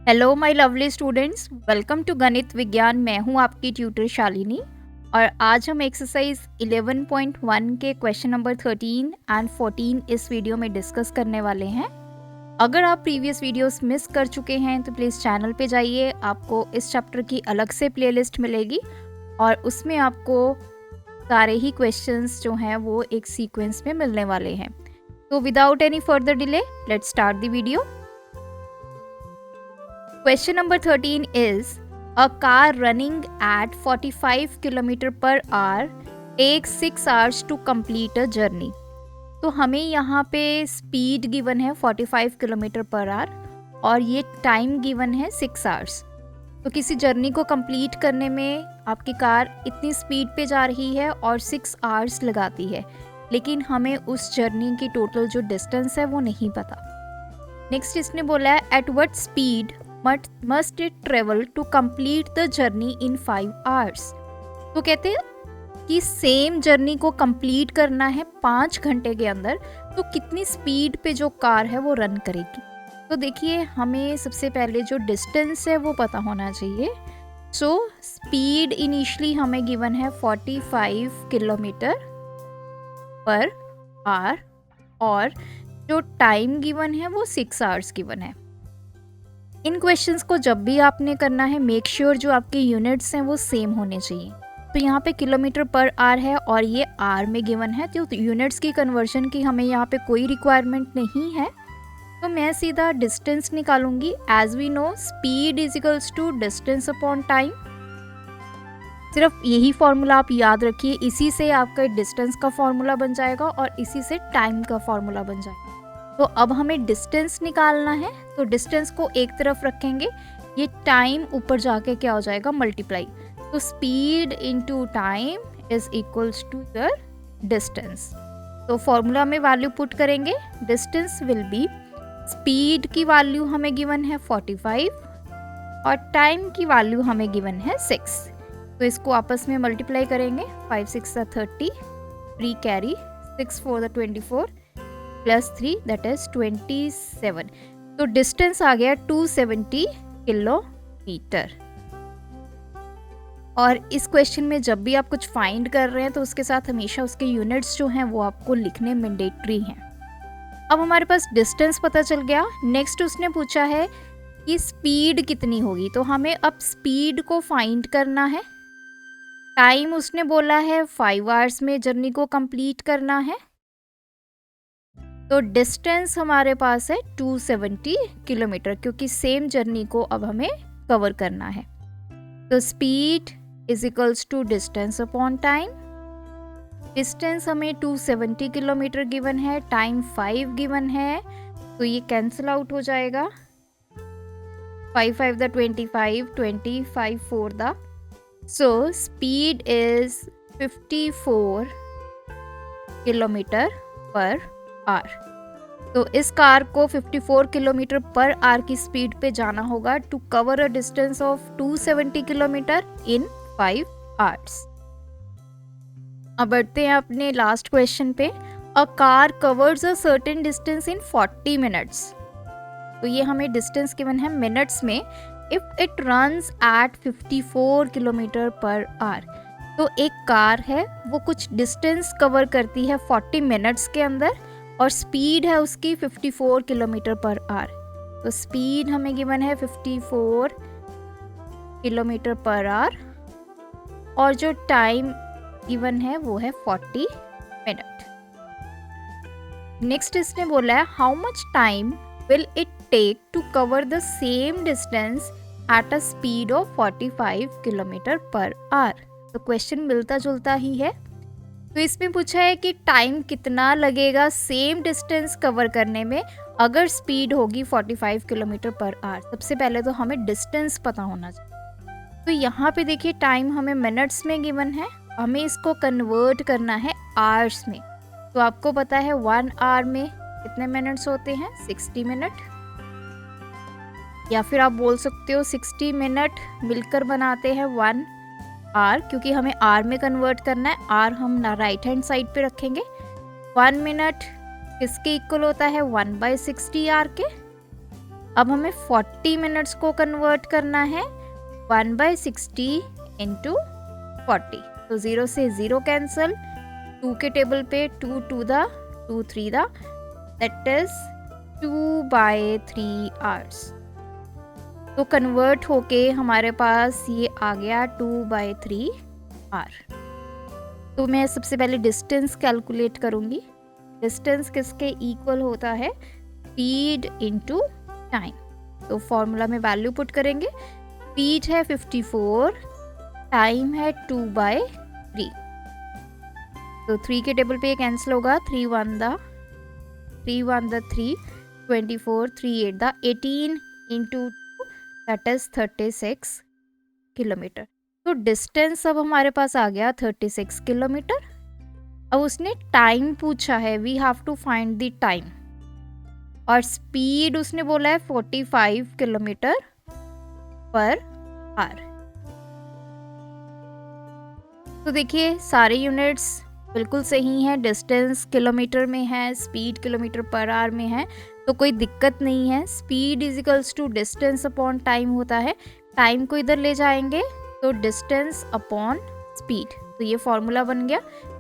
Hello my lovely students, welcome to Ganit Vigyan. मैं हूं आपकी ट्यूटर शालिनी और आज हम एक्सरसाइज 11.1 के क्वेश्चन नंबर 13 एंड 14 इस वीडियो में डिस्कस करने वाले हैं। अगर आप प्रीवियस वीडियोस मिस कर चुके हैं तो प्लीज़ चैनल पे जाइए, आपको इस चैप्टर की अलग से प्लेलिस्ट मिलेगी और उसमें आपको सारे ही क्वेश्चंस जो हैं वो एक सीक्वेंस में मिलने वाले हैं। तो without any further delay let's start the video. Question number 13 is, a car running at 45 km per hour takes 6 hours to complete a journey। तो हमें यहाँ पे स्पीड गिवन है 45 किलोमीटर पर आवर और ये टाइम गिवन है 6 hours. तो किसी जर्नी को कंप्लीट करने में आपकी कार इतनी स्पीड पे जा रही है और 6 आवर्स लगाती है, लेकिन हमें उस जर्नी की टोटल जो डिस्टेंस है वो नहीं पता। नेक्स्ट इसने बोला है, at what speed must it travel to complete the journey in 5 hours। तो कहते हैं कि सेम जर्नी को कंप्लीट करना है 5 घंटे के अंदर, तो कितनी स्पीड पे जो कार है वो रन करेगी। तो देखिए, हमें सबसे पहले जो डिस्टेंस है वो पता होना चाहिए। सो स्पीड इनिशियली हमें गिवन है 45 किलोमीटर पर आवर और जो टाइम गिवन है वो 6 आवर्स गिवन है। इन क्वेश्चंस को जब भी आपने करना है, मेक श्योर जो आपके यूनिट्स हैं वो सेम होने चाहिए। तो यहाँ पे किलोमीटर पर आवर है और ये आर में गिवन है, तो यूनिट्स की कन्वर्जन की हमें यहाँ पे कोई रिक्वायरमेंट नहीं है। तो मैं सीधा डिस्टेंस निकालूंगी। As we know, speed is equals to distance upon time. सिर्फ यही फॉर्मूला आप याद रखिए, इसी से आपका डिस्टेंस का फॉर्मूला बन जाएगा और इसी से टाइम का फॉर्मूला बन जाएगा। तो अब हमें डिस्टेंस निकालना है, तो डिस्टेंस को एक तरफ रखेंगे, ये टाइम ऊपर जाके क्या हो जाएगा, मल्टीप्लाई। तो speed into time is equals to the distance. तो फॉर्मूला में वैल्यू पुट करेंगे, डिस्टेंस विल बी, स्पीड की वैल्यू हमें गिवन है 45 और टाइम की वैल्यू हमें गिवन है 6। तो इसको आपस में मल्टीप्लाई करेंगे, 5 6 30, 3 कैरी, 6 4 24 प्लस 3 दैट इज 27। तो डिस्टेंस आ गया 270 किलोमीटर। और इस क्वेश्चन में जब भी आप कुछ फाइंड कर रहे हैं तो उसके साथ हमेशा उसके यूनिट्स जो हैं वो आपको लिखने मैंडेटरी हैं। अब हमारे पास डिस्टेंस पता चल गया। नेक्स्ट उसने पूछा है कि स्पीड कितनी होगी, तो हमें अब स्पीड को फाइंड करना है। टाइम उसने बोला है 5 आवर्स में जर्नी को कंप्लीट करना है। तो डिस्टेंस हमारे पास है 270 किलोमीटर, क्योंकि सेम जर्नी को अब हमें कवर करना है। तो speed is equals to distance upon time. Distance हमें 270 किलोमीटर गिवन है, टाइम 5 गिवन है, तो ये कैंसिल आउट हो जाएगा। 5 5 द 25, 25 4 द, so speed is 54 kilometre per hour. तो इस कार को 54 किलोमीटर पर आवर की स्पीड पे जाना होगा to cover a distance of 270 kilometre in 5 hours. अब बढ़ते हैं अपने लास्ट क्वेश्चन पे। A car covers a certain distance in 40 minutes. तो ये हमें डिस्टेंस गिवन है मिनट्स में। If it runs at 54 kilometre per hour, तो एक कार है वो कुछ डिस्टेंस कवर करती है 40 मिनट्स के अंदर और स्पीड है उसकी 54 किलोमीटर पर आवर। तो स्पीड हमें गिवन है 54 किलोमीटर पर आवर और जो टाइम गिवन है वो है 40 मिनट। नेक्स्ट इसने बोला है, how much time will it take to cover the same distance at a speed of 45 kilometre per hour. तो क्वेश्चन मिलता जुलता ही है। तो इसमें पूछा है कि टाइम कितना लगेगा सेम डिस्टेंस कवर करने में अगर स्पीड होगी 45 किलोमीटर पर आवर। सबसे पहले तो हमें डिस्टेंस पता होना चाहिए। तो यहाँ पे देखिए, टाइम हमें मिनट्स में गिवन है, हमें इसको कन्वर्ट करना है आवर्स में। तो आपको पता है 1 आवर में कितने मिनट्स होते हैं, 60 मिनट, या फिर आप बोल सकते हो 60 मिनट मिलकर बनाते हैं 1 आर, क्योंकि हमें आर में कन्वर्ट करना है। आर हम ना राइट हैंड साइड पे रखेंगे। 1 मिनट किसके इक्वल होता है, 1/60 आर के। अब हमें 40 मिनट्स को कन्वर्ट करना है 1/60 इंटू 40। तो 0 से 0 कैंसल, 2 के टेबल पे 2 2 the 2 3 the, that is 2/3 hours. तो कन्वर्ट होके हमारे पास ये आ गया 2/3 आवर। तो मैं सबसे पहले डिस्टेंस कैलकुलेट करूँगी। डिस्टेंस किसके इक्वल होता है? Speed into time. तो फॉर्मूला में वैल्यू पुट करेंगे। स्पीड है 54, टाइम है 2/3। तो 3 के टेबल पे ये कैंसिल होगा, 3 1 the 3, 24 3 8 the 18 into 2, that is 36 kilometre. तो डिस्टेंस अब हमारे पास आ गया 36 किलोमीटर। अब उसने टाइम पूछा है, we have to find the time, और स्पीड उसने बोला है 45 किलोमीटर पर आवर। तो देखिए सारे यूनिट्स बिल्कुल सही हैं, डिस्टेंस किलोमीटर में है, स्पीड किलोमीटर पर आवर में है, तो कोई दिक्कत नहीं है। Speed is equals to distance upon time होता है। टाइम को इधर ले जाएंगे तो डिस्टेंस अपॉन स्पीड, तो ये फॉर्मूला बन गया।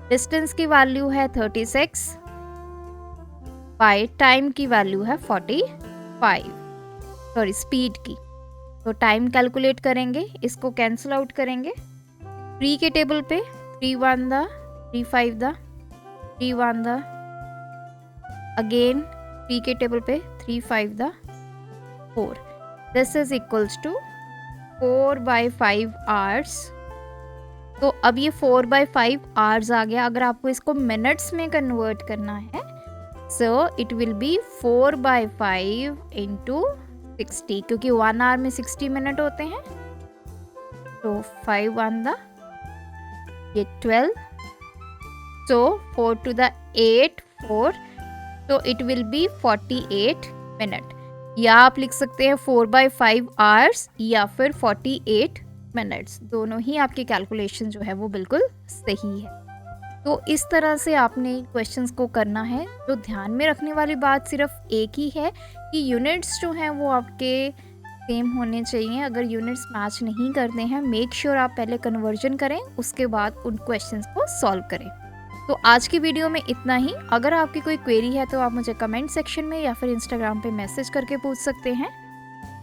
डिस्टेंस की वैल्यू है 36 बाय टाइम की वैल्यू है 45, सॉरी स्पीड की। तो टाइम कैलकुलेट करेंगे, इसको कैंसिल आउट करेंगे। 3 के टेबल पे 3 1 द 3 5 द 3 1 द, अगेन 3 के टेबल पे 3 5 द 4। This is equals to 4/5 hours. तो अब ये 4/5 आवर्स आ गया। अगर आपको इसको मिनट्स में कन्वर्ट करना है, so it will be 4/5 into 60, क्योंकि 1 आवर में 60 मिनट होते हैं। तो 5 1 द ये 12, सो 4 to the 8 4, तो इट विल बी 48 मिनट। या आप लिख सकते हैं 4/5 आवर्स या फिर 48 मिनट्स, दोनों ही आपकी कैलकुलेशन जो है वो बिल्कुल सही है। तो इस तरह से आपने क्वेश्चंस को करना है। जो ध्यान में रखने वाली बात सिर्फ एक ही है कि यूनिट्स जो हैं वो आपके सेम होने चाहिए। अगर यूनिट्स मैच नहीं करते हैं, मेक श्योर आप पहले कन्वर्जन करें, उसके बाद उन क्वेश्चंस को सॉल्व करें। तो आज की वीडियो में इतना ही। अगर आपकी कोई क्वेरी है तो आप मुझे कमेंट सेक्शन में या फिर इंस्टाग्राम पे मैसेज करके पूछ सकते हैं।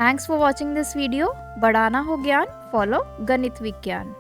Thanks for watching this video. बढ़ाना हो ज्ञान, फॉलो गणित विज्ञान।